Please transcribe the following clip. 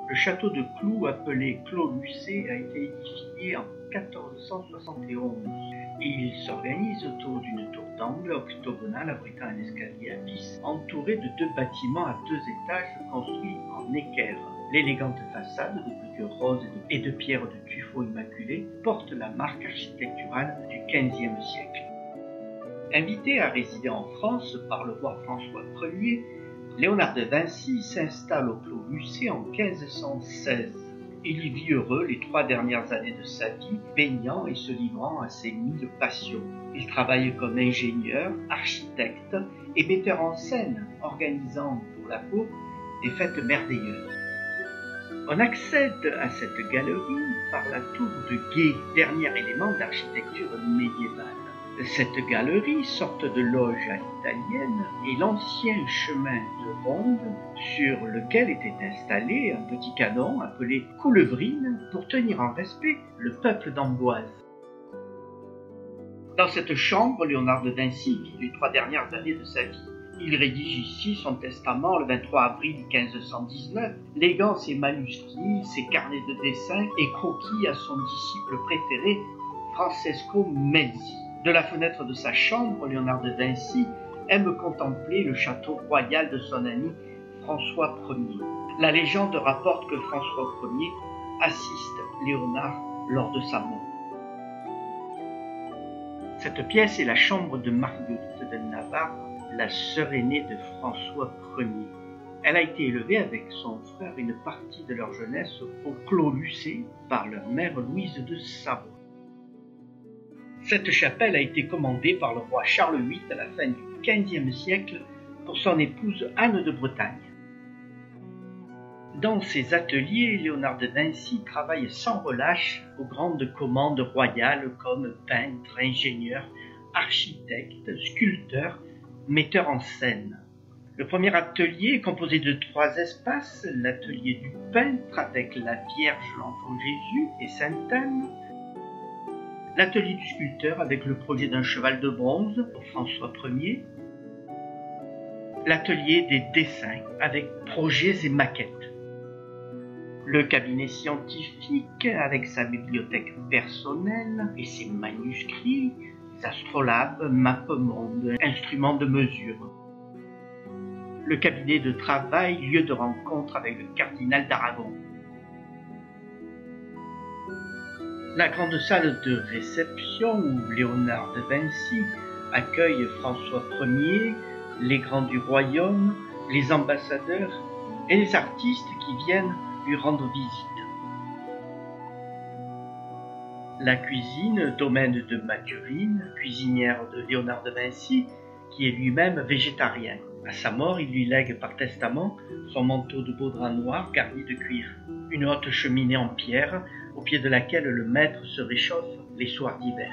Le château de Cloux, appelé Clos-Lucé, a été édifié en 1471. Il s'organise autour d'une tour d'angle octogonale abritant un escalier à vis, entouré de 2 bâtiments à 2 étages construits en équerre. L'élégante façade de briques roses et de pierres de tuffeau immaculé porte la marque architecturale du XVe siècle. Invité à résider en France par le roi François Ier, Léonard de Vinci s'installe au Clos Lucé en 1516. Il y vit heureux les 3 dernières années de sa vie, baignant et se livrant à ses 1000 passions. Il travaille comme ingénieur, architecte et metteur en scène, organisant pour la cour des fêtes merveilleuses. On accède à cette galerie par la tour de guet, dernier élément d'architecture médiévale. Cette galerie, sorte de loge à l'italienne, est l'ancien chemin de ronde sur lequel était installé un petit canon appelé coulevrine pour tenir en respect le peuple d'Amboise. Dans cette chambre, Léonard de Vinci vit les 3 dernières années de sa vie. Il rédige ici son testament le 23 avril 1519, léguant ses manuscrits, ses carnets de dessin et croquis à son disciple préféré, Francesco Melzi. De la fenêtre de sa chambre, Léonard de Vinci aime contempler le château royal de son ami François Ier. La légende rapporte que François Ier assiste Léonard lors de sa mort. Cette pièce est la chambre de Marguerite de Navarre, la sœur aînée de François Ier. Elle a été élevée avec son frère une partie de leur jeunesse au Clos Lucé par leur mère Louise de Savoie. Cette chapelle a été commandée par le roi Charles VIII à la fin du XVe siècle pour son épouse Anne de Bretagne. Dans ses ateliers, Léonard de Vinci travaille sans relâche aux grandes commandes royales comme peintre, ingénieur, architecte, sculpteur, metteur en scène. Le premier atelier est composé de 3 espaces, l'atelier du peintre avec la Vierge, l'Enfant Jésus et Sainte Anne, l'atelier du sculpteur avec le projet d'un cheval de bronze pour François Ier, l'atelier des dessins avec projets et maquettes, le cabinet scientifique avec sa bibliothèque personnelle et ses manuscrits, astrolabes, mappemondes, instruments de mesure, le cabinet de travail, lieu de rencontre avec le cardinal d'Aragon, la grande salle de réception où Léonard de Vinci accueille François Ier, les grands du royaume, les ambassadeurs et les artistes qui viennent lui rendre visite. La cuisine, domaine de Mathurine, cuisinière de Léonard de Vinci, qui est lui-même végétarien. À sa mort, il lui lègue par testament son manteau de beau drap noir garni de cuir, une haute cheminée en pierre, au pied de laquelle le maître se réchauffe les soirs d'hiver.